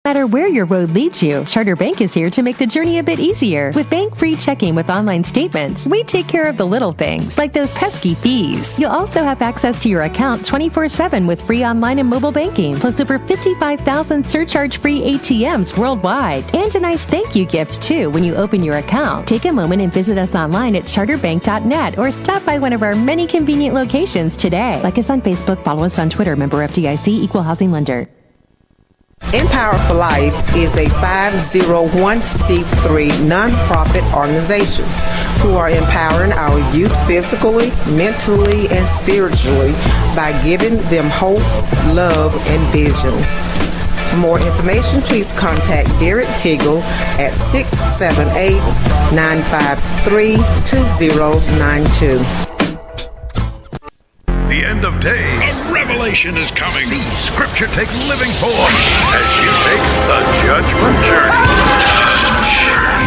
No matter where your road leads you, Charter Bank is here to make the journey a bit easier. With bank-free checking with online statements, we take care of the little things, like those pesky fees. You'll also have access to your account 24/7 with free online and mobile banking, plus over 55,000 surcharge-free ATMs worldwide. And a nice thank you gift, too, when you open your account. Take a moment and visit us online at charterbank.net or stop by one of our many convenient locations today. Like us on Facebook, follow us on Twitter, member FDIC, Equal Housing Lender. Empower for Life is a 501c3 nonprofit organization who are empowering our youth physically, mentally, and spiritually by giving them hope, love, and vision. For more information, please contact Derek Teagle at 678-953-2092. The end of days. A revelation is coming. See Scripture take living form as you take the judgment journey.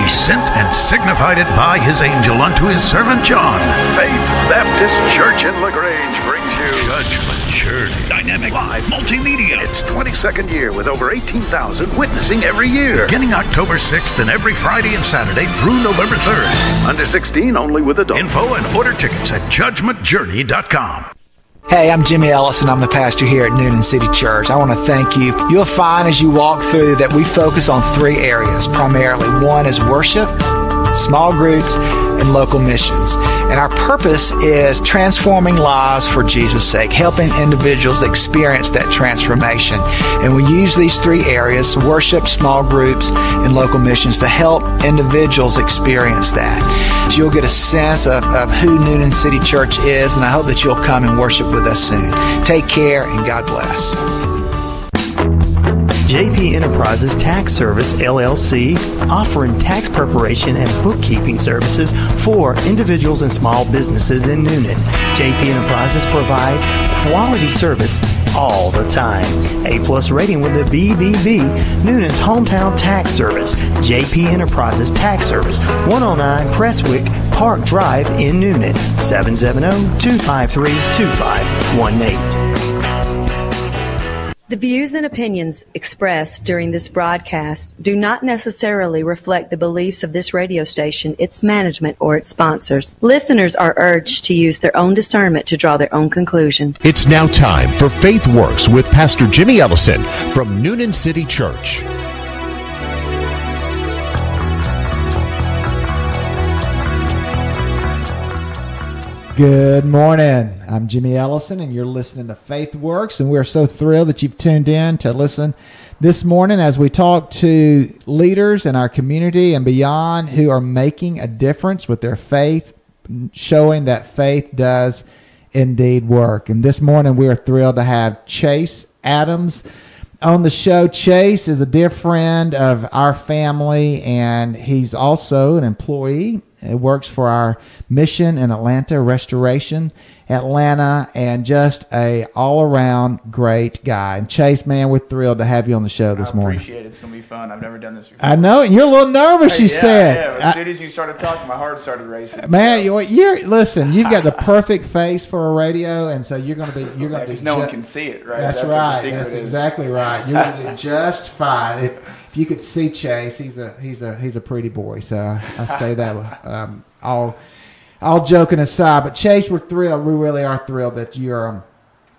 He sent and signified it by his angel unto his servant John. Faith Baptist Church in LaGrange brings you Judgment Journey. Dynamic, live, multimedia. Its 22nd year with over 18,000 witnessing every year. Beginning October 6th and every Friday and Saturday through November 3rd. Under 16 only with adults. Info and order tickets at judgmentjourney.com. Hey, I'm Jimmy Ellison. I'm the pastor here at Noonan City Church. I want to thank you. You'll find as you walk through that we focus on three areas primarily. One is worship, small groups, and local missions. And our purpose is transforming lives for Jesus' sake, helping individuals experience that transformation. And we use these three areas, worship, small groups, and local missions, to help individuals experience that. You'll get a sense of who Noonan City Church is, and I hope that you'll come and worship with us soon. Take care, and God bless. JP Enterprises Tax Service, LLC, offering tax preparation and bookkeeping services for individuals and small businesses in Noonan. JP Enterprises provides quality service all the time. A+ rating with the BBB, Noonan's hometown tax service. JP Enterprises Tax Service, 109 Prestwick Park Drive in Noonan, 770-253-2518. The views and opinions expressed during this broadcast do not necessarily reflect the beliefs of this radio station, its management, or its sponsors. Listeners are urged to use their own discernment to draw their own conclusions. It's now time for Faith Works with Pastor Jimmy Ellison from Noonan City Church. Good morning. I'm Jimmy Ellison, and you're listening to Faith Works, and we're so thrilled that you've tuned in to listen this morning as we talk to leaders in our community and beyond who are making a difference with their faith, showing that faith does indeed work. And this morning we are thrilled to have Chase Adams on the show. Chase is a dear friend of our family, and he's also an employee. He works for our mission in Atlanta, Restoration Atlanta, and just a all-around great guy. And Chase, man, we're thrilled to have you on the show this morning. I appreciate it. It's going to be fun. I've never done this before. I know, and you're a little nervous, you said. Yeah, as soon as you started talking, my heart started racing. Man, so. Listen, you've got the perfect face for a radio, and so you're going to be because no one can see it, right? That's right. What the secret is. Exactly right. You're going to do just fine. If you could see Chase, he's a pretty boy. So I say that all joking aside. But Chase, we're thrilled. We really are thrilled that you're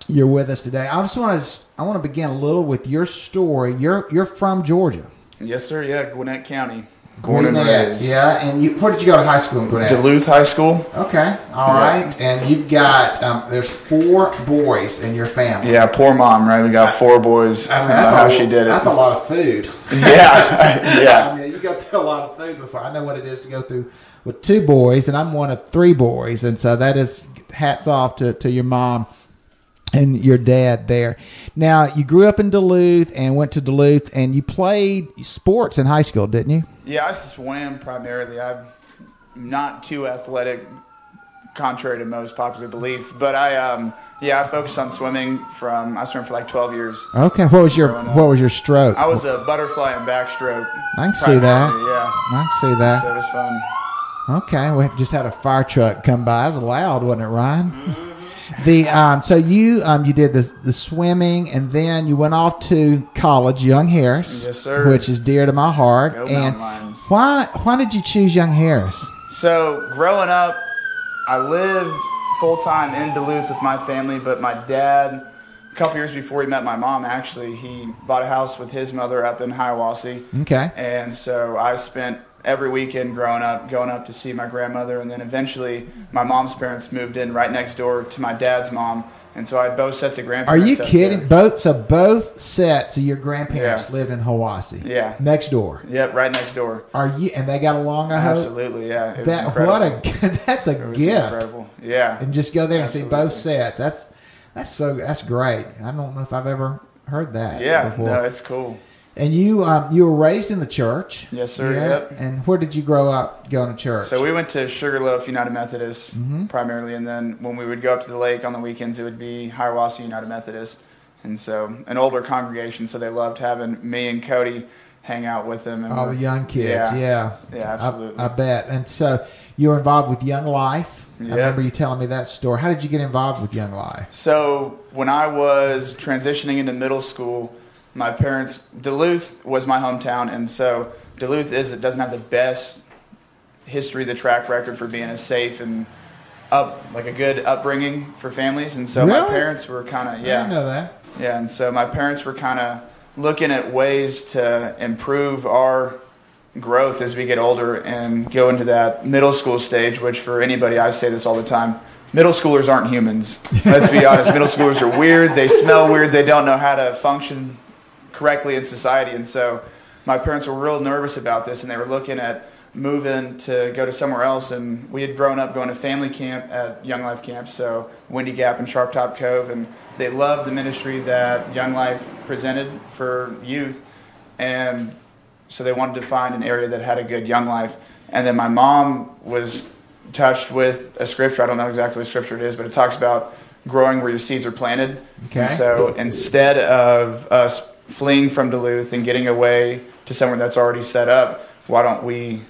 with us today. I want to begin a little with your story. You're from Georgia. Yes, sir. Yeah, Gwinnett County. Born and raised. Yeah, and where did you go to high school in Gwinnett? Duluth High School. Okay, all right. And you've got there's 4 boys in your family. Yeah, poor mom, right? We got 4 boys. I don't know how she did it. That's a lot of food. Yeah. I mean, you go through a lot of food before. I know what it is to go through with 2 boys, and I'm one of 3 boys, and so that is hats off to your mom and your dad there. Now, you grew up in Duluth and went to Duluth, and you played sports in high school, didn't you? Yeah, I swam primarily. I'm not too athletic, contrary to most popular belief, but I focused on swimming I swam for like 12 years. Okay, what was your stroke? I was a butterfly and backstroke. I can see that. Yeah, I can see that. So it was fun. Okay, we just had a fire truck come by. It was loud, wasn't it, Ryan? So you did the swimming, and then you went off to college, Young Harris. Yes, sir. Which is dear to my heart. Go and Mountain Lions. why did you choose Young Harris? So growing up, I lived full-time in Duluth with my family, but my dad, a couple years before he met my mom, actually, he bought a house with his mother up in Hiawassee. Okay. And so I spent every weekend growing up, going up to see my grandmother, and then eventually my mom's parents moved in right next door to my dad's mom, and so I had both sets of Are grandparents. you kidding? Both sets of your grandparents Yeah. lived in Hiawassee. Yeah. Next door. Yep, right next door. And they got along, I hope? Absolutely, yeah. It was incredible. That's a It was gift. incredidible. Yeah. And just go there and Absolutely. see both sets. That's great. I don't know if I've ever heard that Yeah, before. no, it's cool. And you were raised in the church. Yes, sir. Yeah? Yep. And where did you grow up going to church? So we went to Sugarloaf United Methodist primarily, and then when we would go up to the lake on the weekends, it would be Hiawassee United Methodist. And so an older congregation, so they loved having me and Cody hang out with them. And all the young kids. Yeah, absolutely. I bet. And so you were involved with Young Life. Yep. I remember you telling me that story. How did you get involved with Young Life? So when I was transitioning into middle school, my parents, Duluth was my hometown, and so Duluth doesn't have the best history, the track record for being a safe and like a good upbringing for families, and so Really? my parents were kind of I didn't know that. Yeah, and so my parents were kind of looking at ways to improve our growth as we get older and go into that middle school stage, which for anybody, I say this all the time, middle schoolers aren't humans. Let's be honest, middle schoolers are weird, they smell weird, they don't know how to function correctly in society, and so my parents were real nervous about this, and they were looking at moving to go to somewhere else, and we had grown up going to family camp at Young Life Camp, so Windy Gap and Sharp Top Cove, and they loved the ministry that Young Life presented for youth, and so they wanted to find an area that had a good Young Life. And then my mom was touched with a scripture, I don't know exactly what scripture it is, but it talks about growing where your seeds are planted. Okay. And so instead of us fleeing from Duluth and getting away to somewhere that's already set up, why don't we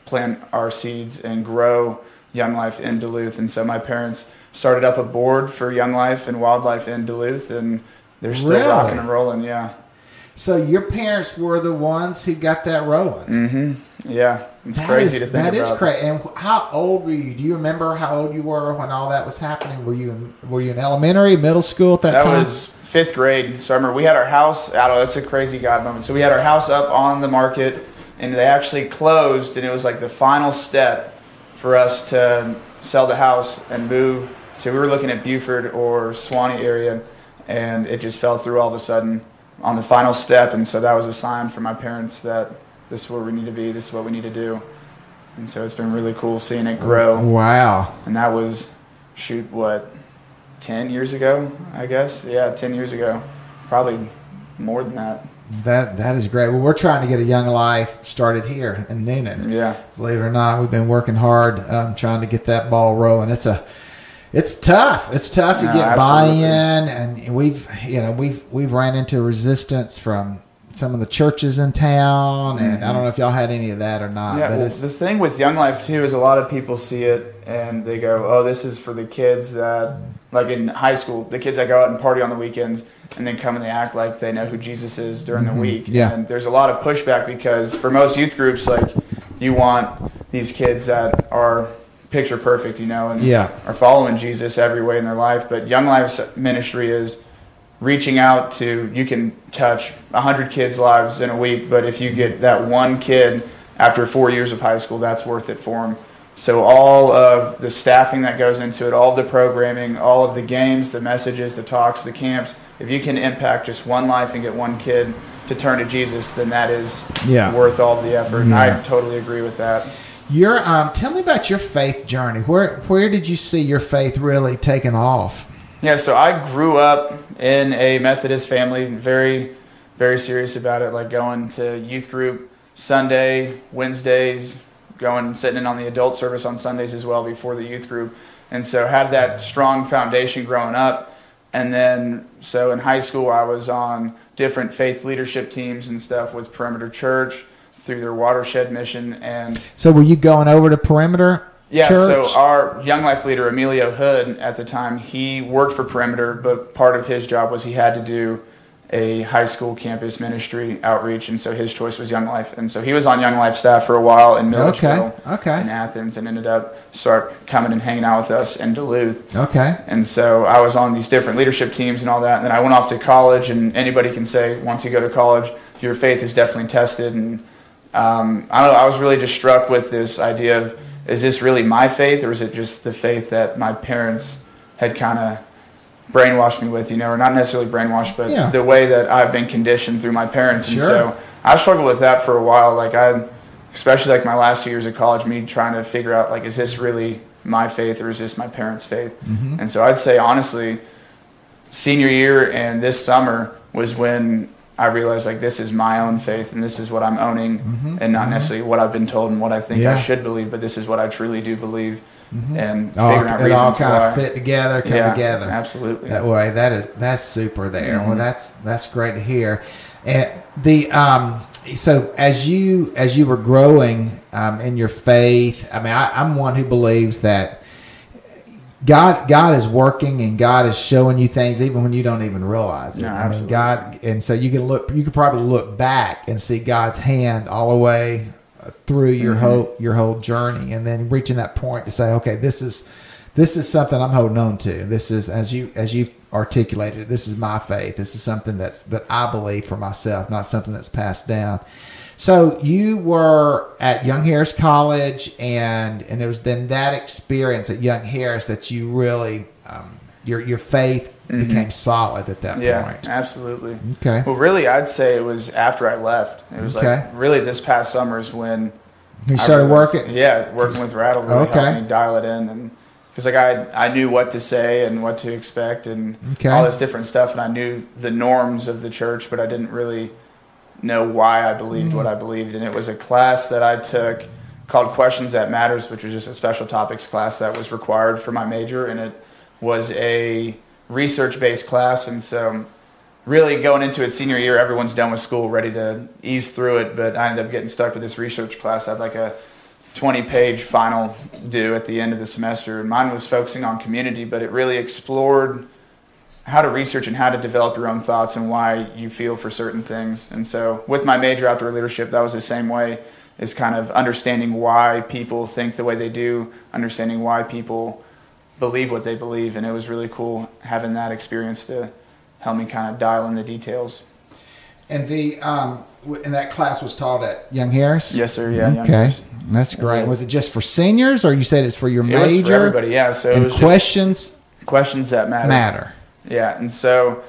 plant our seeds and grow Young Life in Duluth? And so my parents started up a board for Young Life and Wildlife in Duluth, and they're still Really? rocking and rolling, yeah. So your parents were the ones who got that rolling. Mm-hmm. Yeah, it's crazy to think about. That is crazy. And how old were you? Do you remember how old you were when all that was happening? Were you in elementary, middle school at that time? That was 5th grade. So I remember we had our house, I don't know, it's a crazy God moment. So we had our house up on the market, and they actually closed, and it was like the final step for us to sell the house and move to, we were looking at Buford or Suwannee area, and it just fell through all of a sudden on the final step. And so that was a sign for my parents that this is where we need to be, this is what we need to do. And so it's been really cool seeing it grow. Wow. And that was, 10 years ago, I guess? Yeah, 10 years ago. Probably more than that. That is great. Well, we're trying to get a Young Life started here in Noonan. Yeah. Believe it or not, we've been working hard trying to get that ball rolling. It's tough. It's tough to get absolutely. buy-in, and we've ran into resistance from some of the churches in town, and I don't know if y'all had any of that or not. Yeah, but well, the thing with Young Life too is a lot of people see it and they go, "Oh, this is for the kids that, like in high school, the kids that go out and party on the weekends and then come and they act like they know who Jesus is during the week." Yeah. And there's a lot of pushback because for most youth groups, like you want these kids that are picture perfect, and are following Jesus every way in their life. But Young Life's ministry is reaching out to, you can touch 100 kids' lives in a week, but if you get that one kid after 4 years of high school, that's worth it for them. So all of the staffing that goes into it, all of the programming, all of the games, the messages, the talks, the camps, if you can impact just one life and get one kid to turn to Jesus, then that is worth all the effort. And I totally agree with that. Tell me about your faith journey. Where did you see your faith really taking off? Yeah, so I grew up in a Methodist family, very, very serious about it, like going to youth group Sunday, Wednesdays, sitting in on the adult service on Sundays as well before the youth group. And so had that strong foundation growing up. And then, so in high school, I was on different faith leadership teams and stuff with Perimeter Church through their watershed mission. And so were you going over to Perimeter? Yeah, church? so our Young Life leader, Emilio Hood, at the time, he worked for Perimeter, but part of his job was he had to do a high school campus ministry outreach, and so his choice was Young Life. And so he was on Young Life staff for a while in Milledgeville in Athens, and ended up coming and hanging out with us in Duluth. Okay. And so I was on these different leadership teams and all that, and then I went off to college, and anybody can say once you go to college, your faith is definitely tested. And I don't know, I was really just struck with this idea of, is this really my faith, or is it just the faith that my parents had kind of brainwashed me with, or not necessarily brainwashed, but the way that I've been conditioned through my parents. And so I struggled with that for a while. Like especially like my last 2 years of college, me trying to figure out, like, is this really my faith or is this my parents' faith? Mm-hmm. And so I'd say, honestly, senior year and this summer was when I realized, like, this is my own faith and this is what I'm owning, and not necessarily what I've been told and what I think I should believe, but this is what I truly do believe. And figuring out reasons why. It all kind of fit together, come together. Absolutely. That way, that's super there. Well, that's great to hear. And so as you were growing in your faith, I mean, I'm one who believes that God is working and God is showing you things even when you don't even realize it. No, I mean, God, and so you can probably look back and see God's hand all the way through your whole journey, and then reaching that point to say, okay, this is something I'm holding on to. This is, as you articulated, this is my faith. This is something that I believe for myself, not something that's passed down. So you were at Young Harris College, and it was then that experience at Young Harris that you really your faith became solid at that point. Yeah, absolutely. Okay. Well, really, I'd say it was after I left. It was like really this past summer is when you started working. Yeah, working with Rattle really helped me dial it in, and because like I knew what to say and what to expect and all this different stuff, and I knew the norms of the church, but I didn't really know why I believed what I believed. And it was a class that I took called Questions That Matters, which was just a special topics class that was required for my major, and it was a research-based class. And so really going into it senior year, everyone's done with school, ready to ease through it, but I ended up getting stuck with this research class. I had like a 20-page final due at the end of the semester, and mine was focusing on community, but it really explored how to research and how to develop your own thoughts and why you feel for certain things. And so with my major, outdoor leadership, that was the same way, is kind of understanding why people think the way they do, understanding why people believe what they believe, and it was really cool having that experience to help me kind of dial in the details. And that class was taught at Young Harris? Yes, sir. Yeah. Okay, Harris. That's great. Was it just for seniors, or you said it's for your major? It was for everybody. Yeah. So and it was questions that matter. Yeah, and so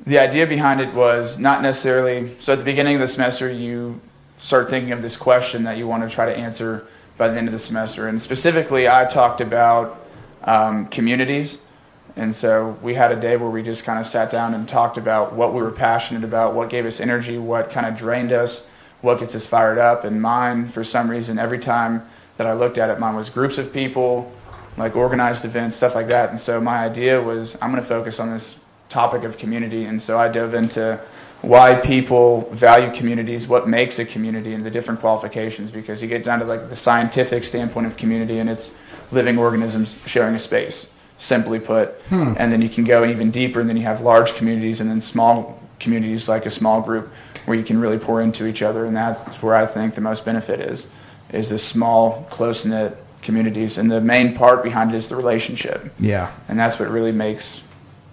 the idea behind it was not necessarily, so at the beginning of the semester you start thinking of this question that you want to try to answer by the end of the semester, and specifically I talked about communities, and so we had a day where we just kind of sat down and talked about what we were passionate about, what gave us energy, what kind of drained us, what gets us fired up. And mine, for some reason, every time that I looked at it, mine was groups of people, like organized events, stuff like that. And so my idea was, I'm going to focus on this topic of community. And so I dove into why people value communities, what makes a community, and the different qualifications, because you get down to like the scientific standpoint of community, and it's living organisms sharing a space, simply put. And then you can go even deeper, and then you have large communities, and then small communities like a small group where you can really pour into each other. And that's where I think the most benefit is the small, close-knit communities, and the main part behind it is the relationship. Yeah, and that's what really makes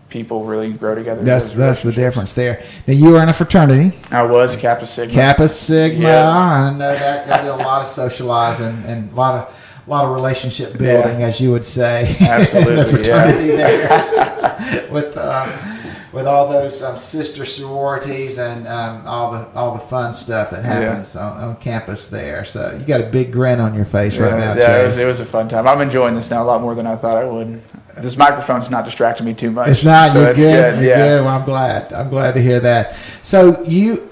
people really grow together. That's the difference there. Now, you were in a fraternity. I was Kappa Sigma. Kappa Sigma. Yeah. I know that. I did a lot of socializing and a lot of relationship building, as you would say. Absolutely, in the fraternity there with all those sister sororities and all the fun stuff that happens on campus there. So you got a big grin on your face right now, Chase. It was a fun time. I'm enjoying this now a lot more than I thought I would. This microphone's not distracting me too much. It's not. So you're good. You're good. Well, I'm glad. I'm glad to hear that. So you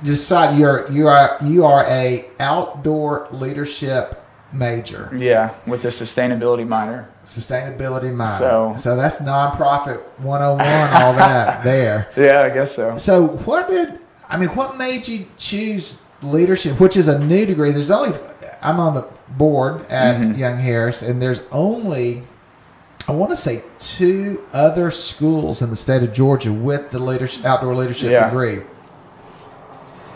decide you are a outdoor leadership major. Yeah, with the sustainability minor. Sustainability minor. So that's nonprofit 101, all that there. Yeah, I guess so. So what made you choose leadership, which is a new degree. I'm on the board at Young Harris, and there's only, I want to say, 2 other schools in the state of Georgia with the outdoor leadership degree.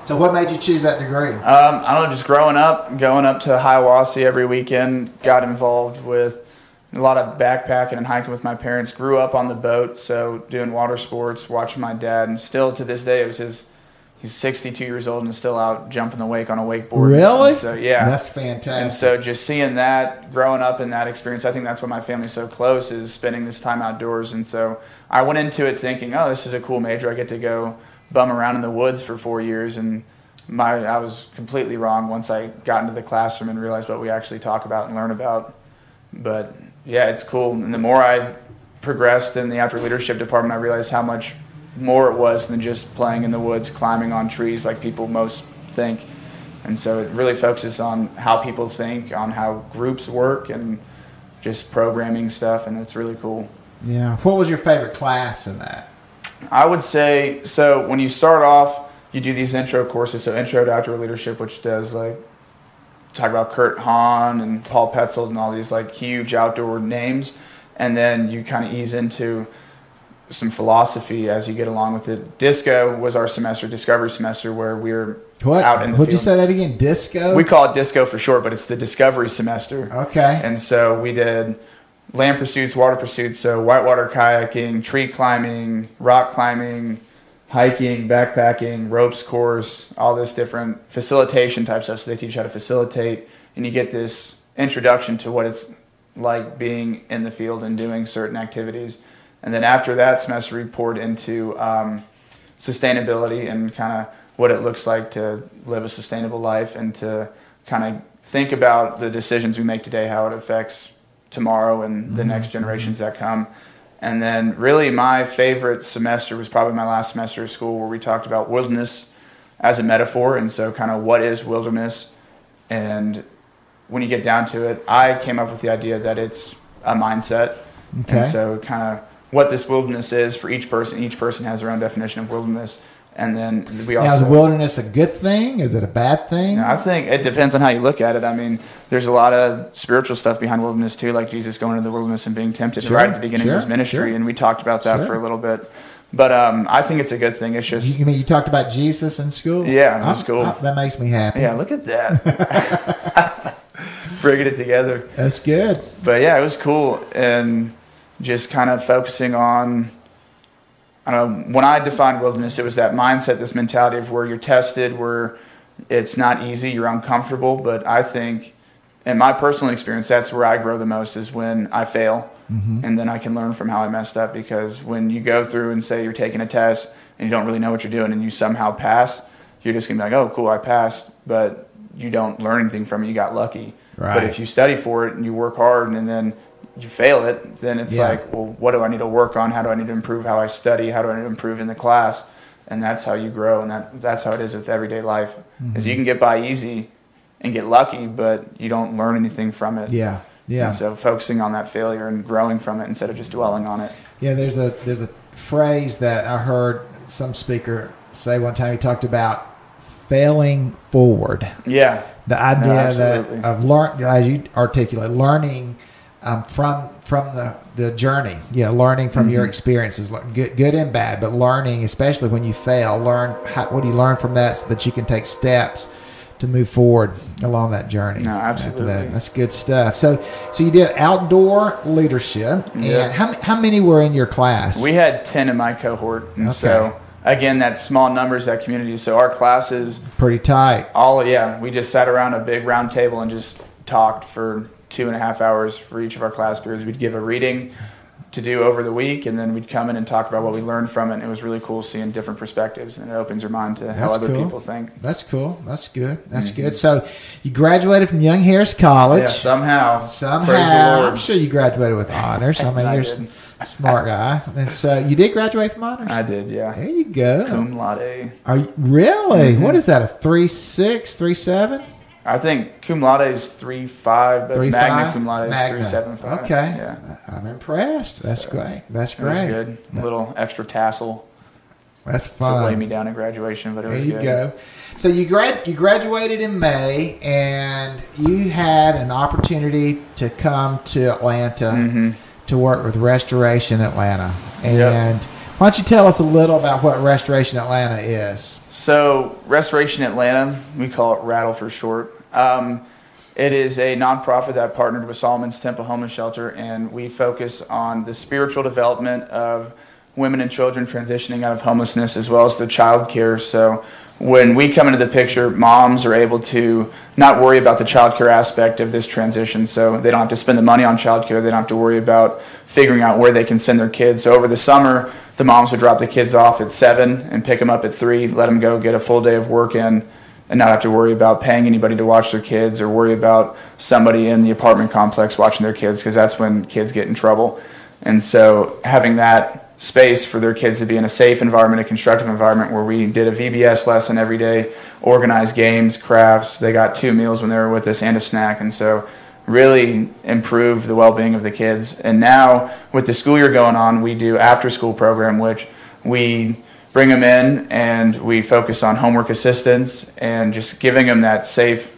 So what made you choose that degree? I don't know, just growing up, going up to Hiawassee every weekend, got involved with a lot of backpacking and hiking with my parents, grew up on the boat, so doing water sports, watching my dad, and still to this day, he's 62 years old and is still out jumping the wake on a wakeboard. Really? So, yeah. That's fantastic. And so just seeing that, growing up in that experience, I think that's why my family's so close, is spending this time outdoors. And so I went into it thinking, oh, this is a cool major. I get to go bum around in the woods for 4 years. And I was completely wrong once I got into the classroom and realized what we actually talk about and learn about. But, yeah, it's cool. And the more I progressed in the outdoor leadership department, I realized how much more it was than just playing in the woods, climbing on trees like people most think. And so it really focuses on how people think, on how groups work, and just programming stuff, and it's really cool. Yeah. What was your favorite class in that? I would say, so when you start off, you do these intro courses, so Intro to Outdoor Leadership, which does talk about Kurt Hahn and Paul Petzold and all these huge outdoor names, and then you kind of ease into some philosophy as you get along with it. Disco was our discovery semester, where we were out in the field. Would you say that again? Disco? We call it disco for short, but it's the discovery semester. Okay. And so we did land pursuits, water pursuits, so whitewater kayaking, tree climbing, rock climbing, hiking, backpacking, ropes course, all this different facilitation type stuff. So they teach you how to facilitate, and you get this introduction to what it's like being in the field and doing certain activities. And then after that semester, we poured into sustainability and kind of what it looks like to live a sustainable life, and to kind of think about the decisions we make today, how it affects tomorrow and the next generations that come. And then really my favorite semester was probably my last semester of school, where we talked about wilderness as a metaphor. And so kind of what is wilderness? And when you get down to it, I came up with the idea that it's a mindset. Okay. And so kind of what this wilderness is for each person has their own definition of wilderness. And then we also... Now, is wilderness a good thing? Is it a bad thing? I think it depends on how you look at it. I mean, there's a lot of spiritual stuff behind wilderness too, like Jesus going into the wilderness and being tempted right at the beginning of his ministry, and we talked about that for a little bit. But I think it's a good thing. It's just... You mean you talked about Jesus in school? Yeah, it was cool. That makes me happy. Yeah, look at that. Bringing it together. That's good. But yeah, it was cool, and just kind of focusing on... I don't know, when I defined wilderness, it was that mindset, this mentality of where you're tested, where it's not easy, you're uncomfortable. But I think, in my personal experience, that's where I grow the most, is when I fail. Mm-hmm. And then I can learn from how I messed up. Because when you go through and say you're taking a test and you don't really know what you're doing and you somehow pass, you're just going to be like, oh, cool, I passed. But you don't learn anything from it. You got lucky. Right. But if you study for it and you work hard and then you fail it, then it's like, well, what do I need to work on? How do I need to improve how I study? How do I need to improve in the class? And that's how you grow, and that's how it is with everyday life. Mm-hmm. Is you can get by easy and get lucky, but you don't learn anything from it. Yeah, yeah. And so focusing on that failure and growing from it instead of just dwelling on it. Yeah, there's a phrase that I heard some speaker say one time. He talked about failing forward. Yeah. The idea that as you articulate, learning from the journey, learning from your experiences, good and bad, but learning, especially when you fail, what do you learn from that, so that you can take steps to move forward along that journey. No, absolutely. That's good stuff. So you did outdoor leadership, and how many were in your class? We had 10 in my cohort, and so again, that's small numbers, that community. So our classes pretty tight. We just sat around a big round table and just talked for 2.5 hours for each of our class periods. We'd give a reading to do over the week, and then we'd come in and talk about what we learned from it. And it was really cool seeing different perspectives, and it opens your mind to how other people think. That's cool. That's good. That's good. So you graduated from Young Harris College. Yeah, somehow. Praise the Lord. I'm sure you graduated with honors. I mean, you're a smart guy. And so you did graduate from honors? I did, yeah. There you go. Cum laude. Are you really? Mm-hmm. What is that, a 3.6, 3.7? I think cum laude is 3.5, but magna cum laude is 3.75. Okay. Yeah. I'm impressed. That's great. That's great. It was good. A little extra tassel. That's fun. to weigh me down at graduation, but it was good. There you go. So you graduated in May, and you had an opportunity to come to Atlanta to work with Restoration Atlanta. And why don't you tell us a little about what Restoration Atlanta is? So Restoration Atlanta, we call it Rattle for short. It is a nonprofit that partnered with Solomon's Temple Homeless Shelter, and we focus on the spiritual development of women and children transitioning out of homelessness, as well as the child care. So when we come into the picture, moms are able to not worry about the child care aspect of this transition. So they don't have to spend the money on child care. They don't have to worry about figuring out where they can send their kids. So over the summer, the moms would drop the kids off at 7 and pick them up at 3, let them go get a full day of work in, and not have to worry about paying anybody to watch their kids or worry about somebody in the apartment complex watching their kids, because that's when kids get in trouble. And so having that space for their kids to be in a safe environment, a constructive environment, where we did a VBS lesson every day, organized games, crafts. They got 2 meals when they were with us and a snack. And so really improve the well-being of the kids. And now with the school year going on, we do after-school program, which we bring them in and we focus on homework assistance and just giving them that safe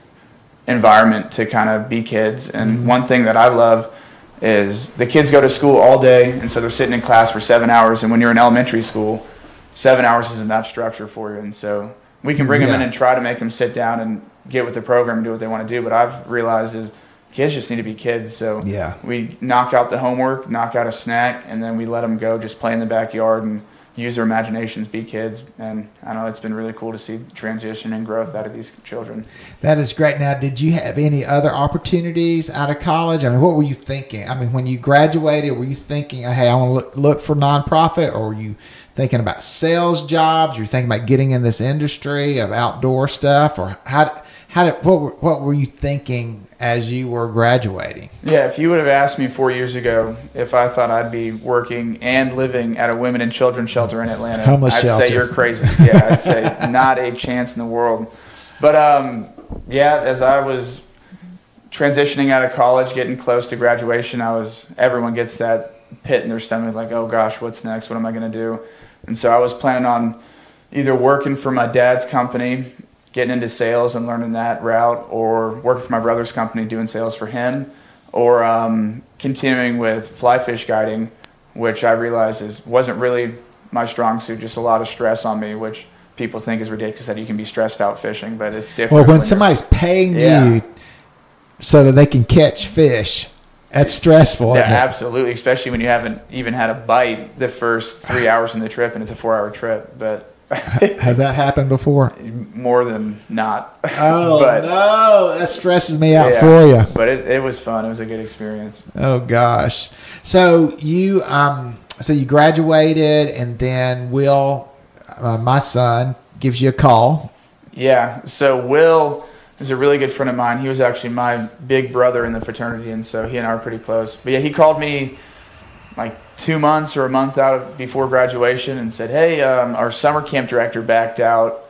environment to kind of be kids. And one thing that I love is the kids go to school all day, and so they're sitting in class for 7 hours, and when you're in elementary school, 7 hours is enough structure for you. And so we can bring them in and try to make them sit down and get with the program and do what they want to do, but I've realized is kids just need to be kids. So we knock out the homework, knock out a snack, and then we let them go just play in the backyard and use their imaginations, be kids. And I know it's been really cool to see transition and growth out of these children. That is great. Now, did you have any other opportunities out of college? I mean, what were you thinking? I mean, when you graduated, were you thinking, hey, I want to look for nonprofit, or were you thinking about sales jobs? Were you thinking about getting in this industry of outdoor stuff? Or what were you thinking as you were graduating? Yeah, if you would have asked me 4 years ago if I thought I'd be working and living at a women and children shelter in Atlanta, I'd say you're crazy. Yeah, I'd say not a chance in the world. But as I was transitioning out of college, getting close to graduation, everyone gets that pit in their stomach, like, oh gosh, what's next? What am I going to do? And so I was planning on either working for my dad's company, getting into sales and learning that route, or working for my brother's company doing sales for him, or continuing with fly fish guiding, which I realized wasn't really my strong suit, just a lot of stress on me, which people think is ridiculous that you can be stressed out fishing, but it's different. Well, when somebody's paying you so that they can catch fish, that's stressful. Yeah, absolutely, especially when you haven't even had a bite the first 3 hours in the trip, and it's a 4-hour trip. But has that happened before? More than not. Oh, no, that stresses me out for you. But it was fun. It was a good experience. Oh gosh. So you graduated, and then Will, my son, gives you a call. Yeah. So Will is a really good friend of mine. He was actually my big brother in the fraternity, and so he and I are pretty close. But yeah, he called me like 2 months or a month out before graduation and said, hey, our summer camp director backed out,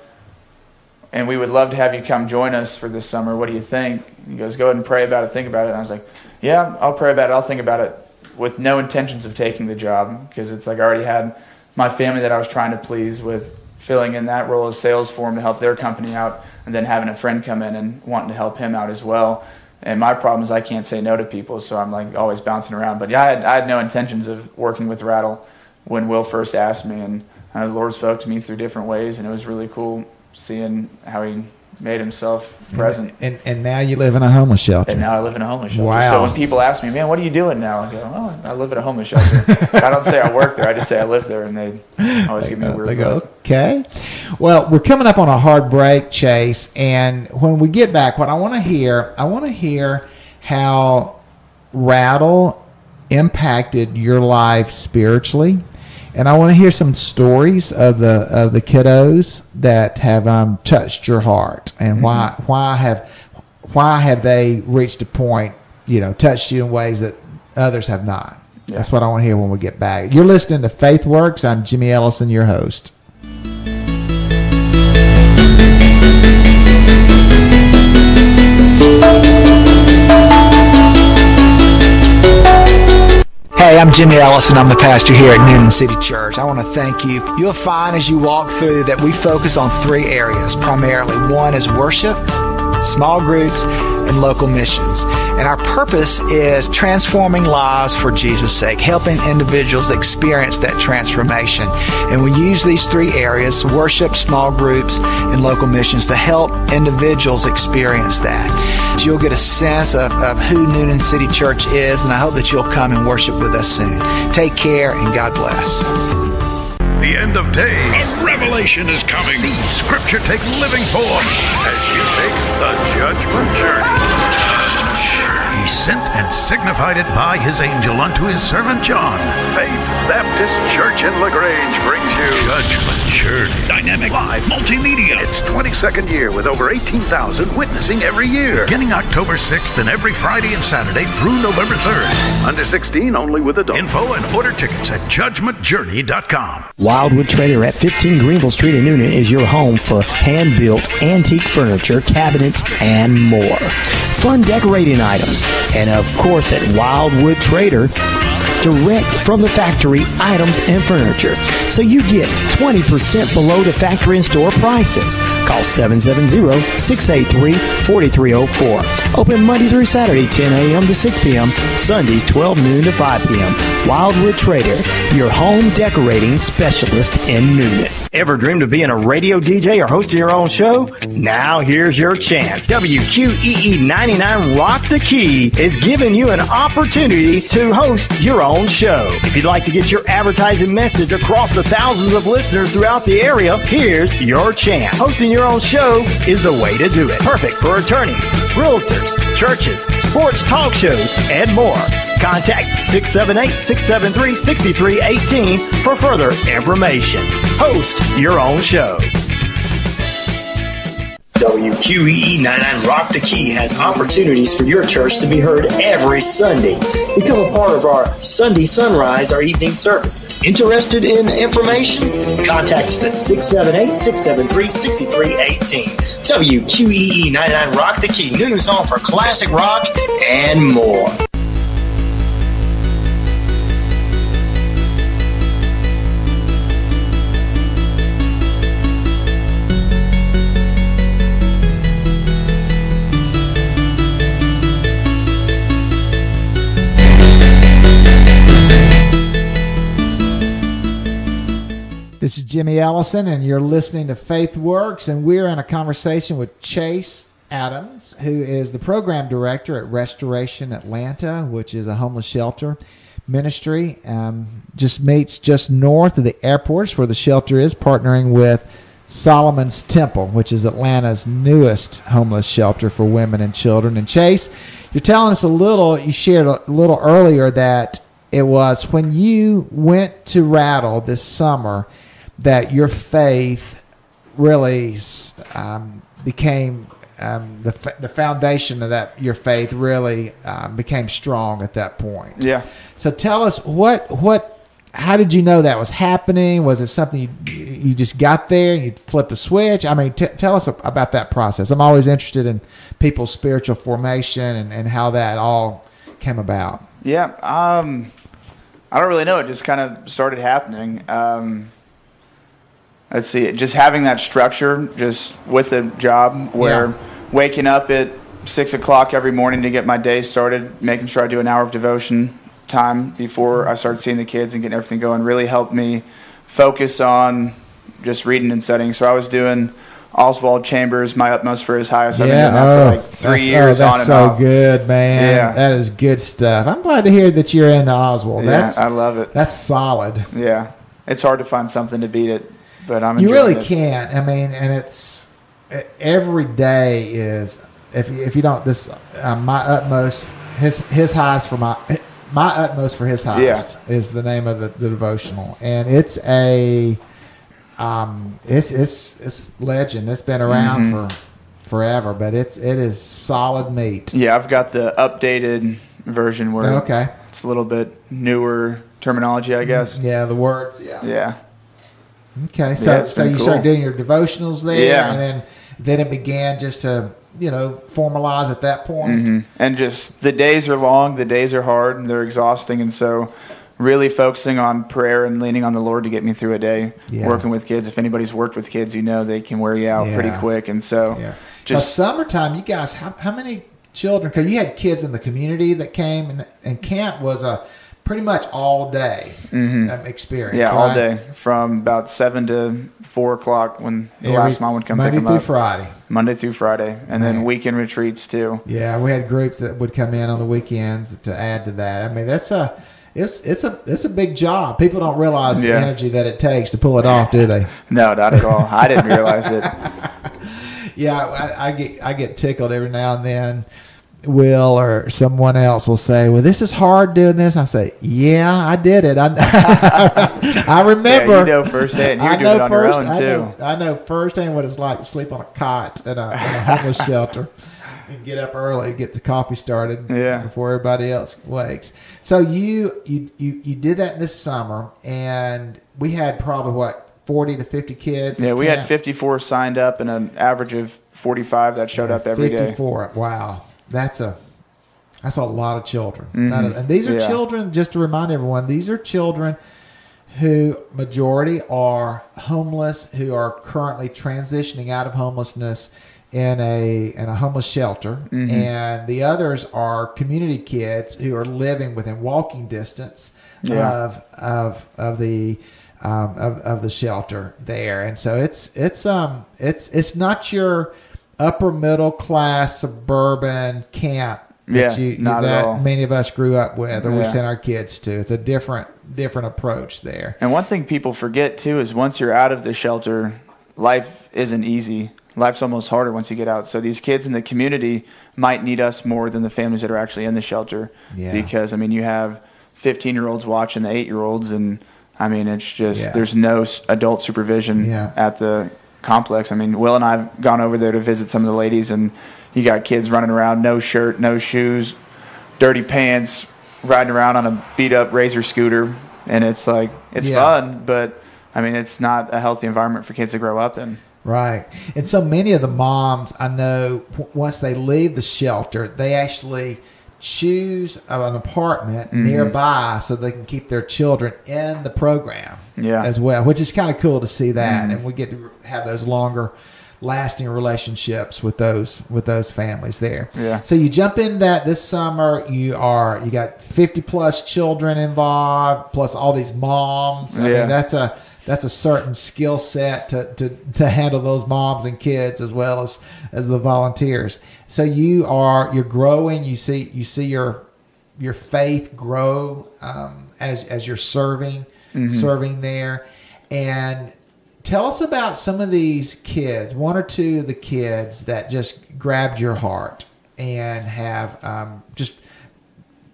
and we would love to have you come join us for this summer. What do you think? He goes, go ahead and pray about it, think about it. And I was like, yeah, I'll pray about it. I'll think about it, with no intentions of taking the job, because it's like I already had my family that I was trying to please with filling in that role as sales for him to help their company out, and then having a friend come in and wanting to help him out as well. And my problem is I can't say no to people, so I'm like always bouncing around. But yeah, I had no intentions of working with Rattle when Will first asked me, and the Lord spoke to me through different ways, and it was really cool seeing how he made himself present. And now you live in a homeless shelter. And now I live in a homeless shelter. Wow. So when people ask me, man, what are you doing now? I go, oh, I live at a homeless shelter. I don't say I work there. I just say I live there, and they always give me a weird look. Okay. Well, we're coming up on a hard break, Chase, and when we get back, what I want to hear how Rattle impacted your life spiritually. And I want to hear some stories of the kiddos that have touched your heart, and why have they reached a point, touched you in ways that others have not. Yeah. That's what I want to hear when we get back. You're listening to Faith Works. I'm Jimmy Ellison, your host. Hey, I'm Jimmy Ellison. I'm the pastor here at Noonan City Church. I want to thank you. You'll find as you walk through that we focus on three areas primarily. One is worship, small groups, and local missions. And our purpose is transforming lives for Jesus' sake, helping individuals experience that transformation. And we use these three areas, worship, small groups, and local missions, to help individuals experience that. You'll get a sense of who Noonan City Church is, and I hope that you'll come and worship with us soon. Take care, and God bless. The end of days. A revelation is coming. See Scripture take living form as you take the judgment journey. He sent and signified it by his angel unto his servant John. Faith Baptist Church in LaGrange brings you Judgment Journey. Dynamic, live, multimedia. Its 22nd year with over 18,000 witnessing every year. Beginning October 6th and every Friday and Saturday through November 3rd. Under 16 only with adults. Info and order tickets at judgmentjourney.com. Wildwood Trader at 15 Greenville Street in Noonan is your home for hand-built antique furniture, cabinets, and more. Fun decorating items. And of course at Wildwood Trader, direct from the factory items and furniture. So you get 20% below the factory and store prices. Call 770-683-4304. Open Monday through Saturday, 10 a.m. to 6 p.m. Sundays, 12 noon to 5 p.m. Wildwood Trader, your home decorating specialist in Noonan. Ever dreamed of being a radio DJ or hosting your own show? Now here's your chance. WQEE 99 Rock the Key is giving you an opportunity to host your own show. If you'd like to get your advertising message across the thousands of listeners throughout the area, here's your chance. Hosting your own show is the way to do it. Perfect for attorneys, realtors, churches, sports talk shows, and more. Contact 678-673-6318 for further information. Host your own show. WQEE 99 Rock the Key has opportunities for your church to be heard every Sunday. Become a part of our Sunday Sunrise, our evening services. Interested in information? Contact us at 678-673-6318. WQEE 99 Rock the Key, Noonan's home for classic rock and more. This is Jimmy Ellison, and you're listening to Faith Works, and we're in a conversation with Chase Adams, who is the program director at Restoration Atlanta, which is a homeless shelter ministry. Just meets just north of the airport where the shelter is, partnering with Solomon's Temple, which is Atlanta's newest homeless shelter for women and children. And Chase, you're telling us you shared a little earlier that it was when you went to Rattle this summer that your faith really became the foundation of that. Your faith really became strong at that point. Yeah. So tell us how did you know that was happening? Was it something you just got there and you flipped a switch? I mean, tell us about that process. I'm always interested in people's spiritual formation and how that all came about. Yeah. I don't really know. It just kind of started happening. Let's see, just having that structure just with a job where waking up at 6 o'clock every morning to get my day started, making sure I do an hour of devotion time before I start seeing the kids and getting everything going really helped me focus on just reading and studying. So I was doing Oswald Chambers, My Utmost for His Highest. I've been doing that for like 3 years on and that's off. so good, man. Yeah. That is good stuff. I'm glad to hear that you're into Oswald. Yeah, I love it. That's solid. Yeah. It's hard to find something to beat it, but I'm enjoying You really it. can't. I mean, and it's every day is, if you don't, this My Utmost, his highest for my utmost for his highest is the name of the devotional, and it's legend. It's been around for forever, but it is solid meat. Yeah, I've got the updated version where it's a little bit newer terminology, I guess. Yeah, the words. Yeah. Yeah, Okay, so you started doing your devotionals there, and then it began just to formalize at that point. And just the days are long, the days are hard, and they're exhausting, and so really focusing on prayer and leaning on the Lord to get me through a day. Yeah. Working with kids. If anybody's worked with kids, they can wear you out pretty quick. And so just summertime, you guys, how many children, because you had kids in the community that came, and camp was a pretty much all day experience. Yeah, right? all day from about 7 to 4 o'clock when the last mom would come pick them up. Monday through Friday. And then weekend retreats too. Yeah, we had groups that would come in on the weekends to add to that. I mean, it's a big job. People don't realize the energy that it takes to pull it off, do they? No, not at all. I didn't realize it. Yeah, I get tickled every now and then. Will or someone else will say, "Well, this is hard doing this." I say, "Yeah, I did it. I remember." Yeah, you know firsthand. You're doing it on your own too. I know firsthand what it's like to sleep on a cot in a homeless shelter and get up early, get the coffee started before everybody else wakes. So you did that this summer, and we had probably 40 to 50 kids. Yeah, we had 54 signed up and an average of 45 that showed up every day. 54. Wow. That's a lot of children. And these are children, just to remind everyone, these are children who majority are homeless, who are currently transitioning out of homelessness in a homeless shelter. And the others are community kids who are living within walking distance of the shelter there. And so it's not your upper middle class suburban camp that many of us grew up with or we sent our kids to. It's a different approach there. And one thing people forget too is once you're out of the shelter, life isn't easy. Life's almost harder once you get out. So these kids in the community might need us more than the families that are actually in the shelter. Yeah. Because you have 15-year-olds watching the 8-year-olds, and it's just there's no adult supervision at the complex. Will and I have gone over there to visit some of the ladies, and you got kids running around, no shirt, no shoes, dirty pants, riding around on a beat up Razor scooter, and it's fun, but it's not a healthy environment for kids to grow up in. Right. And so many of the moms I know, once they leave the shelter, they actually choose an apartment nearby so they can keep their children in the program as well, which is kind of cool to see that. And we get to have those longer lasting relationships with those families there. Yeah. So you jump in that this summer, you got 50 plus children involved, plus all these moms. I mean, that's a certain skill set to handle those moms and kids as well as the volunteers. So you're growing. You see your faith grow as you're serving there. And tell us about some of these kids, one or two of the kids that just grabbed your heart and have just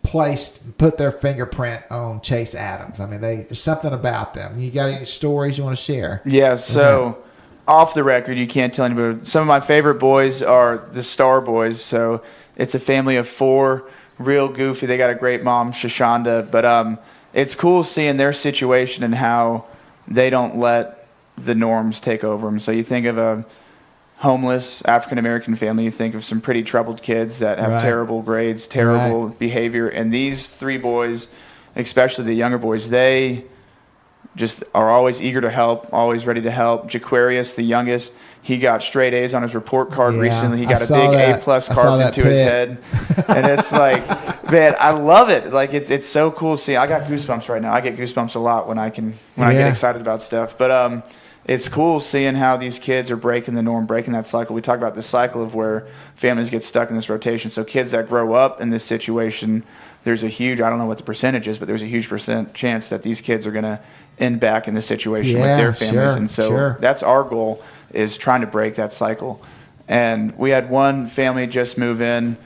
put their fingerprint on Chase Adams. There's something about them. You got any stories you want to share? Yeah, so off the record, you can't tell anybody. Some of my favorite boys are the Star Boys. So it's a family of 4, real goofy. They got a great mom, Shoshanda. But it's cool seeing their situation and how they don't let the norms take over them. So you think of a homeless African-American family, you think of some pretty troubled kids that have terrible grades, terrible behavior. And these 3 boys, especially the younger boys, they just are always eager to help, always ready to help. Jaquarius, the youngest, he got straight A's on his report card recently. He got a big A+ carved into his head. And it's like, man, I love it. Like it's so cool seeing. I got goosebumps right now. I get goosebumps a lot when I get excited about stuff. But it's cool seeing how these kids are breaking the norm, breaking that cycle. We talk about this cycle of where families get stuck in this rotation. So kids that grow up in this situation, there's a huge, I don't know what the percentage is, but there's a huge chance that these kids are going to end back in this situation with their families. And so that's our goal, is trying to break that cycle. And we had one family just move in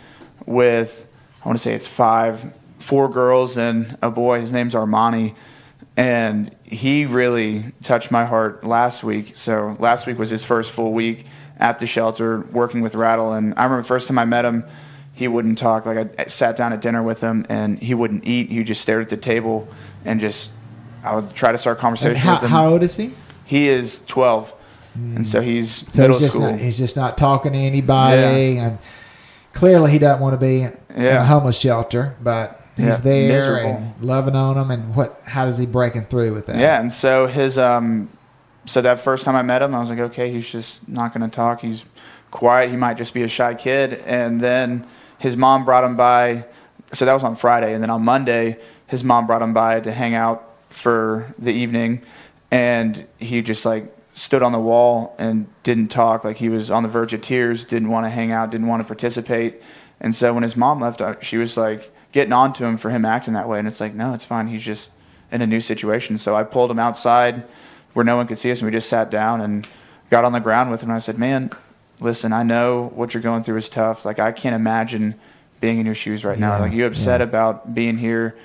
with, I want to say it's 4 girls and a boy. His name's Armani. And he really touched my heart last week. So last week was his first full week at the shelter working with Rattle. And I remember the first time I met him, he wouldn't talk. Like I sat down at dinner with him and he wouldn't eat. He just stared at the table and I would try to start a conversation with him. How old is he? He is 12. And so he's middle school. He's just not talking to anybody. And clearly he doesn't want to be in a homeless shelter, but he's there miserable. and loving on them. And how does he breaking through with that? Yeah, and so his so that first time I met him, I was like, okay, he's just not going to talk. He's quiet. He might just be a shy kid. And then his mom brought him by. So that was on Friday, and then on Monday, his mom brought him by to hang out for the evening, and he just like stood on the wall and didn't talk. Like he was on the verge of tears, didn't want to hang out, didn't want to participate. And so when his mom left, she was like getting on to him for him acting that way. And it's like, no, it's fine. He's just in a new situation. So I pulled him outside where no one could see us, and we just sat down and got on the ground with him. And I said, man, listen, I know what you're going through is tough. Like I can't imagine being in your shoes right now. Like you upset about being here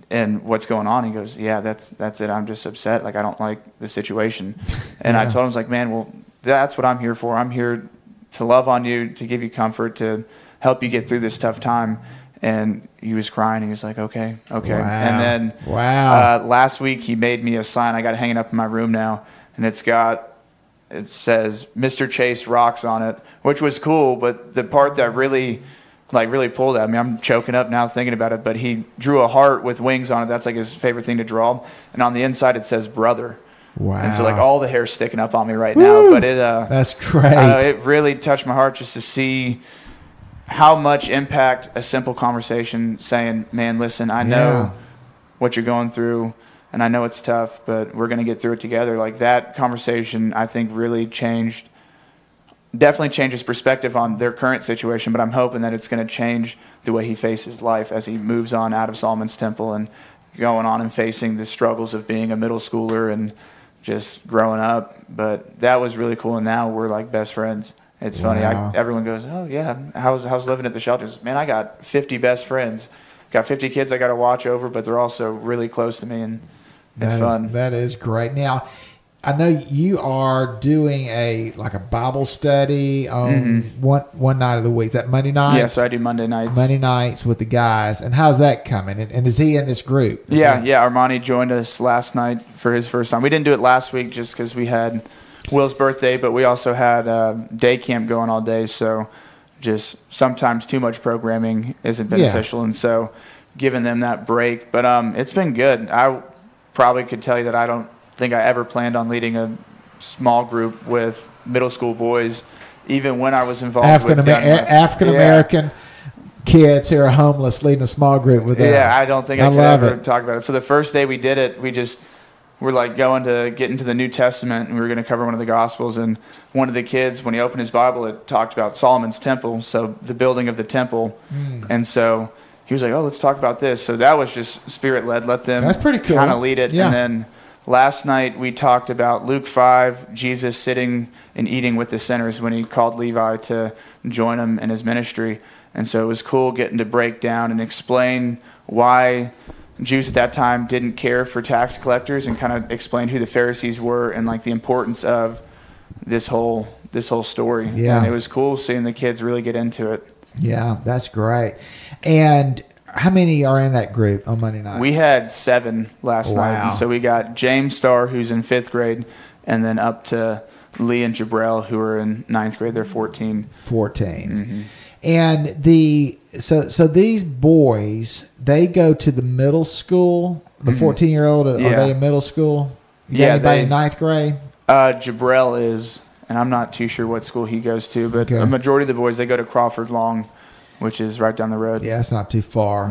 and what's going on? He goes, yeah, that's it. I'm just upset. Like I don't like the situation. And I told him, I was like, man, well, that's what I'm here for. I'm here to love on you, to give you comfort, to help you get through this tough time. And he was crying. He was like, okay. Wow. And then last week he made me a sign. I got it hanging up in my room now, and it says Mr. Chase rocks on it, which was cool. But the part that really pulled at me, I'm choking up now thinking about it, but he drew a heart with wings on it. That's like his favorite thing to draw. And on the inside it says brother. Wow. And so like all the hair's sticking up on me right now. But that's great. It really touched my heart just to see how much impact a simple conversation saying, man, listen, I know what you're going through, and I know it's tough, but we're going to get through it together. Like that conversation, I think really definitely changed his perspective on their current situation, but I'm hoping that it's going to change the way he faces life as he moves on out of Solomon's Temple and going on and facing the struggles of being a middle schooler and just growing up. But that was really cool, and now we're like best friends. It's funny. Everyone goes, oh, yeah, how's living at the shelters? Man, I got 50 best friends. Got 50 kids I got to watch over, but they're also really close to me, and it's fun. That is great. Now, I know you are doing a Bible study on one night of the week. Is that Monday nights? Yeah, so I do Monday nights. Monday nights with the guys. And how's that coming? And is he in this group? Yeah. Armani joined us last night for his first time. We didn't do it last week just because we had Will's birthday, but we also had day camp going all day. So just sometimes too much programming isn't beneficial. And so giving them that break. But it's been good. I probably could tell you that I don't think I ever planned on leading a small group with middle school boys, even when I was involved with African American kids who are homeless, leading a small group with them. Yeah, I don't think I could ever talk about it. So the first day we did it, we're like going to get into the New Testament, and we were going to cover one of the Gospels. And one of the kids, when he opened his Bible, it talked about Solomon's Temple, so the building of the temple. And so he was like, oh, let's talk about this. So that was just Spirit-led. Let them That's pretty cool. kind of lead it. Yeah. And then last night we talked about Luke 5, Jesus sitting and eating with the sinners when he called Levi to join him in his ministry. And so it was cool getting to break down and explain why Jews at that time didn't care for tax collectors, and kind of explain who the Pharisees were and like the importance of this whole story. Yeah. And it was cool seeing the kids really get into it. Yeah, that's great. And how many are in that group on Monday night? We had 7 last night. And so we got James Starr, who's in 5th grade, and then up to Lee and Jabrell, who are in 9th grade. They're 14. 14. And so these boys, they go to the middle school. The 14-year-old, are they in middle school? You got anybody in 9th grade? Jabrell is, and I'm not too sure what school he goes to, but a majority of the boys, they go to Crawford Long, which is right down the road. Yeah, it's not too far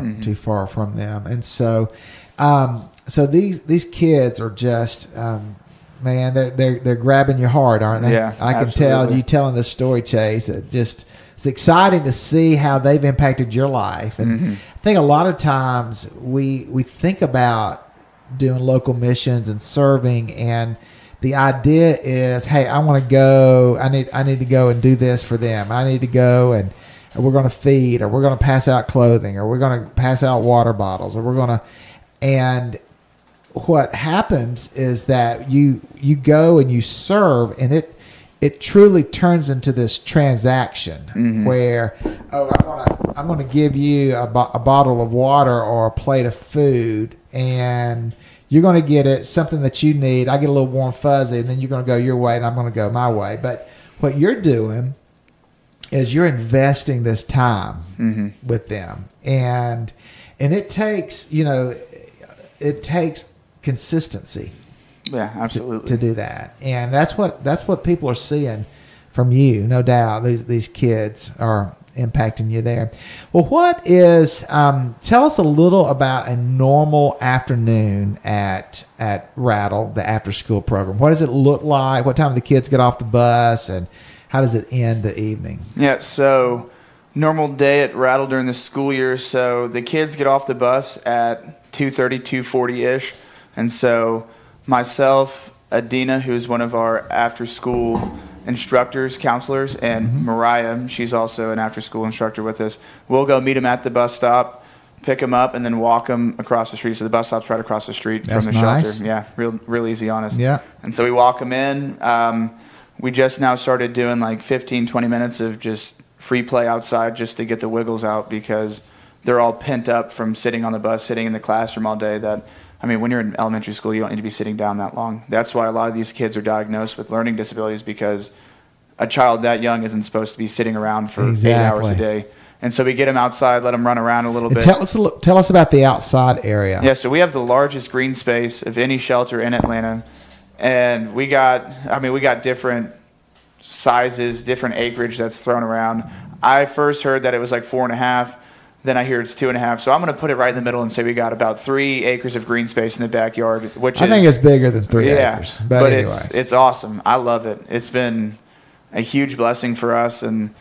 from them. And so so these kids are just man, they're grabbing your heart, aren't they? Yeah, I can tell you telling this story, Chase. It's exciting to see how they've impacted your life. And I think a lot of times we think about doing local missions and serving, and the idea is, hey, I want to go. I need to go and do this for them. I need to go and we're going to feed, or we're going to pass out clothing, or we're going to pass out water bottles, or we're going to. And what happens is that you go and you serve, and it truly turns into this transaction where, I'm going to give you a bottle of water or a plate of food, and you're going to get it, something that you need. I get a little warm fuzzy, and then you're going to go your way, and I'm going to go my way. But what you're doing is you're investing this time with them, and And it takes, it takes consistency. Yeah, absolutely. To do that. And that's what people are seeing from you, no doubt. These kids are impacting you there. Well, what is, tell us a little about a normal afternoon at Rattle, the after school program. What does it look like? What time do the kids get off the bus, and how does it end the evening? Yeah, so normal day at Rattle during the school year. So the kids get off the bus at 2:30, 2:40-ish. And so myself, Adina, who's one of our after school instructors, counselors, and Mariah, she's also an after-school instructor with us. We'll go meet them at the bus stop, pick them up, and then walk them across the street. So the bus stop's right across the street from the shelter. Yeah, real easy on us. Yeah. And so we walk them in. We just now started doing like 15, 20 minutes of just free play outside just to get the wiggles out, because they're all pent up from sitting on the bus, sitting in the classroom all day. When you're in elementary school, you don't need to be sitting down that long. That's why a lot of these kids are diagnosed with learning disabilities, because a child that young isn't supposed to be sitting around for 8 hours a day. And so we get them outside, let them run around a little bit. Tell us about the outside area. Yeah, so we have the largest green space of any shelter in Atlanta. And we got different sizes, different acreage that's thrown around. I first heard that it was like 4.5. Then I hear it's 2.5. So I'm going to put it right in the middle and say we got about 3 acres of green space in the backyard, I think it's bigger than 3 acres. But anyway. It's awesome. I love it. It's been a huge blessing for us. And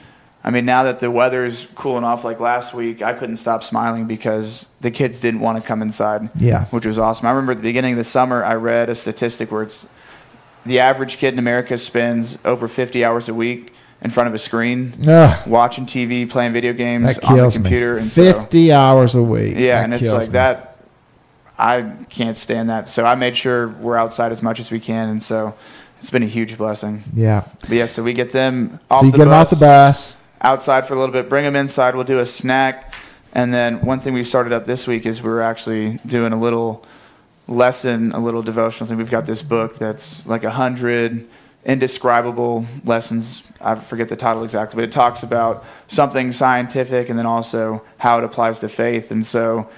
now that the weather's cooling off like last week, I couldn't stop smiling because the kids didn't want to come inside. Yeah. Which was awesome. I remember at the beginning of the summer, I read a statistic where it's the average kid in America spends over 50 hours a week in front of a screen, watching TV, playing video games on the computer. And 50 hours a week. Yeah, and it's like that. I can't stand that. So I made sure we're outside as much as we can, and so it's been a huge blessing. Yeah. But yeah, so we get them off the bus. So you get them off the bus. Outside for a little bit, bring them inside. We'll do a snack. And then one thing we started up this week is we're actually doing a little lesson, a little devotional thing. We've got this book that's like 100 indescribable lessons. I forget the title exactly, but it talks about something scientific and then also how it applies to faith. And so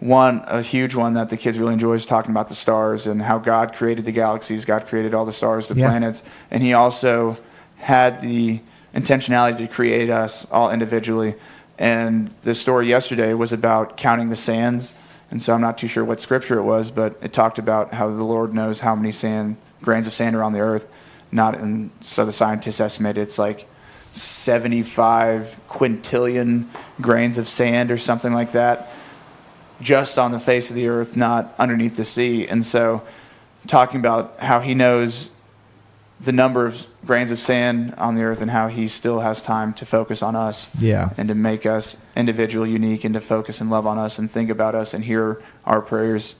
a huge one that the kids really enjoy is talking about the stars and how God created the galaxies, God created all the stars, the planets, and he also had the intentionality to create us all individually. And the story yesterday was about counting the sands. And so I'm not too sure what scripture it was, but it talked about how the Lord knows how many grains of sand are on the earth. So the scientists estimate it's like 75 quintillion grains of sand or something like that, just on the face of the earth, not underneath the sea. And so talking about how he knows the number of grains of sand on the earth and how he still has time to focus on us and to make us individual, unique, and to focus and love on us and think about us and hear our prayers.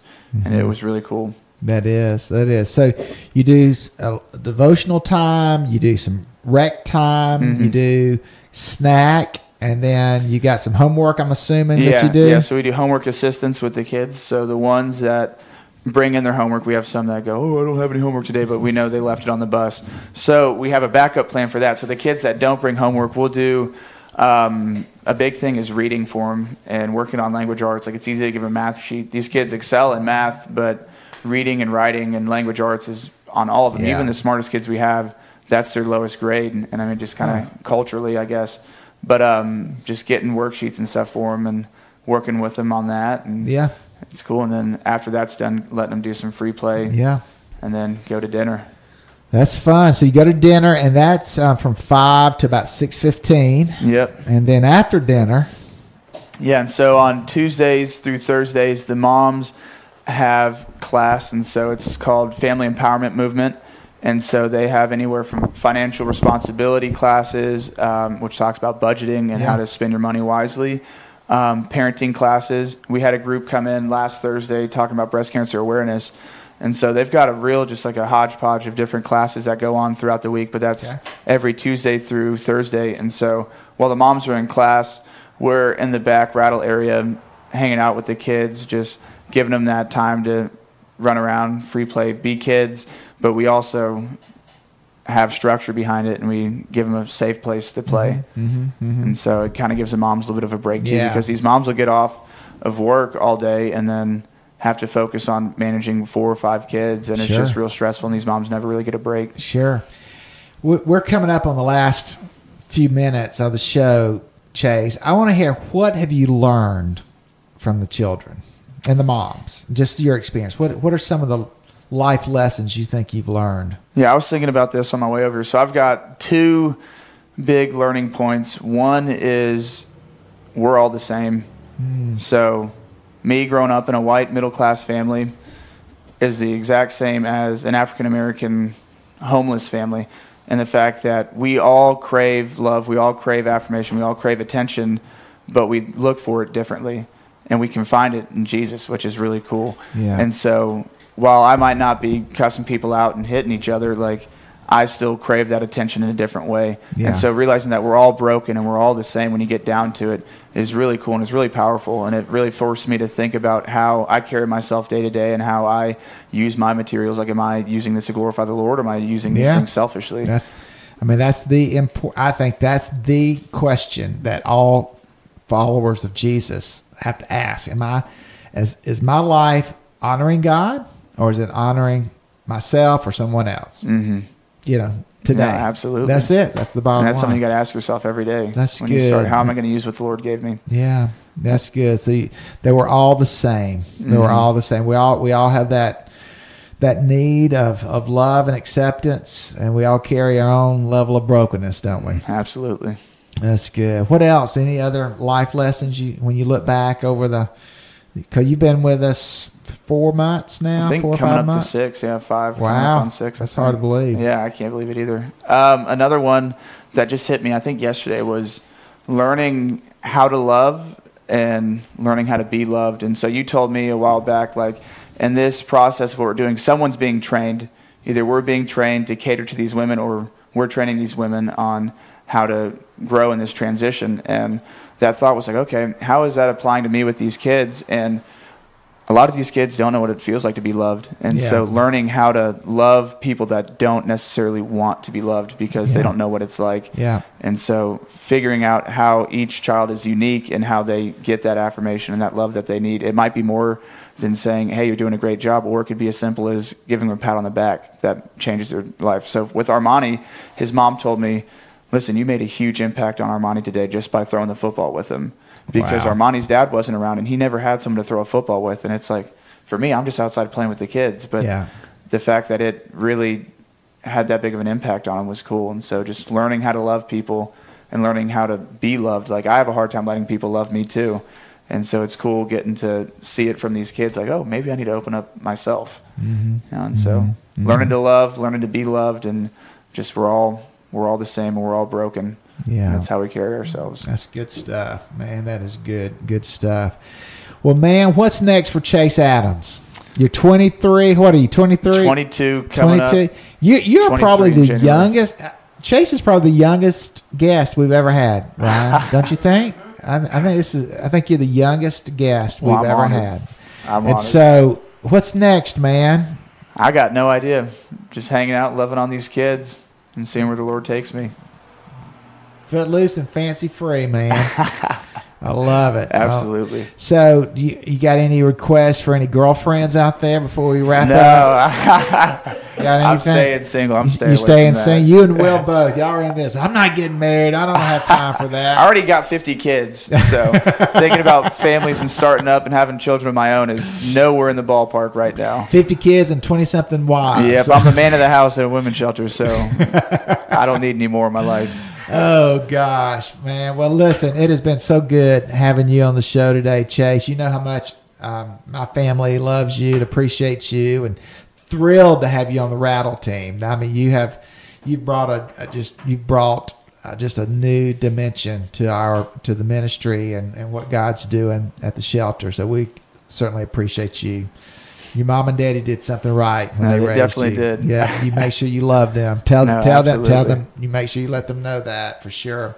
And it was really cool. That is. So you do a devotional time, you do some rec time, you do snack, and then you got some homework, I'm assuming, that you do? Yeah, so we do homework assistance with the kids. So the ones that bring in their homework, we have some that go, I don't have any homework today, but we know they left it on the bus. So we have a backup plan for that. So the kids that don't bring homework, we'll do a big thing is reading for them and working on language arts. Like, it's easy to give a math sheet. These kids excel in math, but reading and writing and language arts is on all of them. Even the smartest kids we have, that's their lowest grade. And just kind of culturally, I guess. But just getting worksheets and stuff for them and working with them on that. And it's cool. And then after that's done, letting them do some free play. Yeah. And then go to dinner. That's fun. So you go to dinner, and that's from 5 to about 6:15. Yep. And then after dinner. Yeah, and so on Tuesdays through Thursdays, the moms have class, and so it's called Family Empowerment Movement. And so they have anywhere from financial responsibility classes, which talks about budgeting and how to spend your money wisely, parenting classes. We had a group come in last Thursday talking about breast cancer awareness. And so they've got just like a hodgepodge of different classes that go on throughout the week, but that's every Tuesday through Thursday. And so while the moms are in class, we're in the back Rattle area hanging out with the kids, just giving them that time to run around, free play, be kids, but we also have structure behind it, and we give them a safe place to play. And so it kind of gives the moms a little bit of a break too, because these moms will get off of work all day and then have to focus on managing 4 or 5 kids, and it's just real stressful, and these moms never really get a break. Sure. We're coming up on the last few minutes of the show, Chase. I want to hear, what have you learned from the children and the moms? Just your experience. What are some of the life lessons you think you've learned? Yeah, I was thinking about this on my way over. So I've got 2 big learning points. One is we're all the same. So me growing up in a white middle-class family is the exact same as an African-American homeless family. And the fact that we all crave love, we all crave affirmation, we all crave attention, but we look for it differently. And we can find it in Jesus, which is really cool. Yeah. And so while I might not be cussing people out and hitting each other, like, I still crave that attention in a different way. Yeah. And so realizing that we're all broken and we're all the same when you get down to it is really cool, and it's really powerful. And it really forced me to think about how I carry myself day to day and how I use my materials. Like, am I using this to glorify the Lord, or am I using these things selfishly? I think that's the question that all followers of Jesus have to ask. Is my life honoring God, or is it honoring myself or someone else? Mm-hmm. Today. No, absolutely. That's it. That's the bottom line. That's something you got to ask yourself every day. That's when good. You start, how am I going to use what the Lord gave me? Yeah, that's good. So they were all the same. They were all the same. We all have that need of love and acceptance, and we all carry our own level of brokenness, don't we? Absolutely. That's good. What else? Any other life lessons when you look back over because you've been with us 4 months now? I think 4 or coming 5 up months? to 6, 5. Wow. Coming up on 6. That's hard to believe. Yeah, I can't believe it either. Another one that just hit me, I think yesterday, was learning how to love and learning how to be loved. And so you told me a while back, like, in this process of what we're doing, someone's being trained. Either we're being trained to cater to these women, or we're training these women on how to grow in this transition. And that thought was like, okay, how is that applying to me with these kids? And a lot of these kids don't know what it feels like to be loved. And so learning how to love people that don't necessarily want to be loved because they don't know what it's like. Yeah. And so figuring out how each child is unique and how they get that affirmation and that love that they need. It might be more than saying, hey, you're doing a great job, or it could be as simple as giving them a pat on the back that changes their life. So with Armani, his mom told me, listen, you made a huge impact on Armani today just by throwing the football with him. Because Armani's dad wasn't around, and he never had someone to throw a football with. And it's like, for me, I'm just outside playing with the kids. But the fact that it really had that big of an impact on him was cool. And so just learning how to love people and learning how to be loved. Like, I have a hard time letting people love me too. And so it's cool getting to see it from these kids, like, oh, maybe I need to open up myself. And so learning to love, learning to be loved, and just we're all the same, and we're all broken. Yeah. And that's how we carry ourselves. That's good stuff, man. That is good stuff. Well, man, what's next for Chase Adams? You're 23. What are you, 23? 22 coming 22. Up. You're probably the January. youngest. Chase is probably the youngest guest we've ever had, Ryan. Don't you think? I think you're the youngest guest we've ever had. I'm honored. So, what's next, man? I got no idea. Just hanging out, loving on these kids, and seeing where the Lord takes me. Foot loose and fancy free, man. I love it. Absolutely. So, you got any requests for any girlfriends out there before we wrap up? No. I'm staying single. I'm staying. You staying single? You and Will both. Y'all are in this. I'm not getting married. I don't have time for that. I already got 50 kids, so thinking about families and starting up and having children of my own is nowhere in the ballpark right now. 50 kids and 20-something wives. Yep, I'm the man of the house at a women's shelter, so I don't need any more in my life. Oh, gosh, man. Well, listen, it has been so good having you on the show today, Chase. You know how much my family loves you and appreciates you, and thrilled to have you on the Rattle team. I mean, you've brought just a new dimension to the ministry and what God's doing at the shelter. So we certainly appreciate you. Your mom and daddy did something right when they raised definitely you. did. Yeah, you make sure you love them. Tell them. You make sure you let them know that for sure.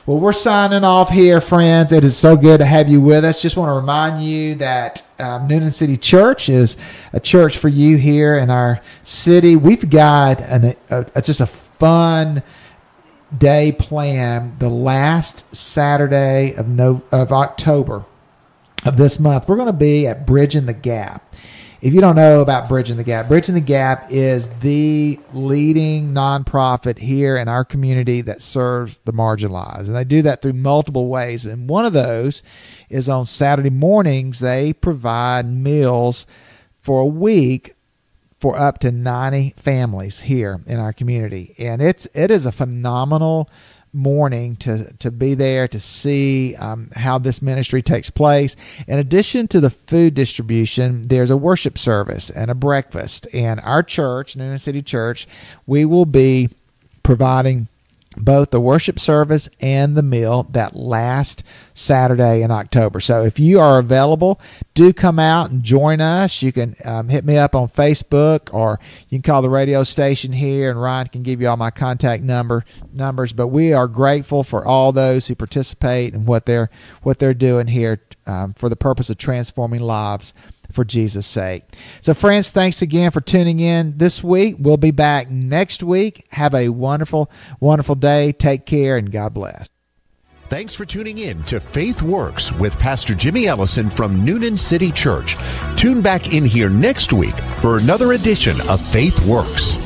Well, we're signing off here, friends. It is so good to have you with us. Just want to remind you that Noonan City Church is a church for you here in our city. We've got just a fun day planned the last Saturday of October. of this month, we're going to be at Bridging the Gap. If you don't know about Bridging the Gap is the leading nonprofit here in our community that serves the marginalized. And they do that through multiple ways. And one of those is on Saturday mornings, they provide meals for a week for up to 90 families here in our community. And it is a phenomenal morning to be there to see how this ministry takes place. In addition to the food distribution, there's a worship service and a breakfast. And our church, Noonan City Church, we will be providing both the worship service and the meal that last Saturday in October. So if you are available, do come out and join us. You can hit me up on Facebook, or you can call the radio station here, and Ryan can give you all my contact numbers. But we are grateful for all those who participate and what they're doing here for the purpose of transforming lives for Jesus' sake. So friends, thanks again for tuning in this week. We'll be back next week. Have a wonderful, wonderful day. Take care, and God bless. Thanks for tuning in to Faith Works with Pastor Jimmy Ellison from Noonan City Church. Tune back in here next week for another edition of Faith Works.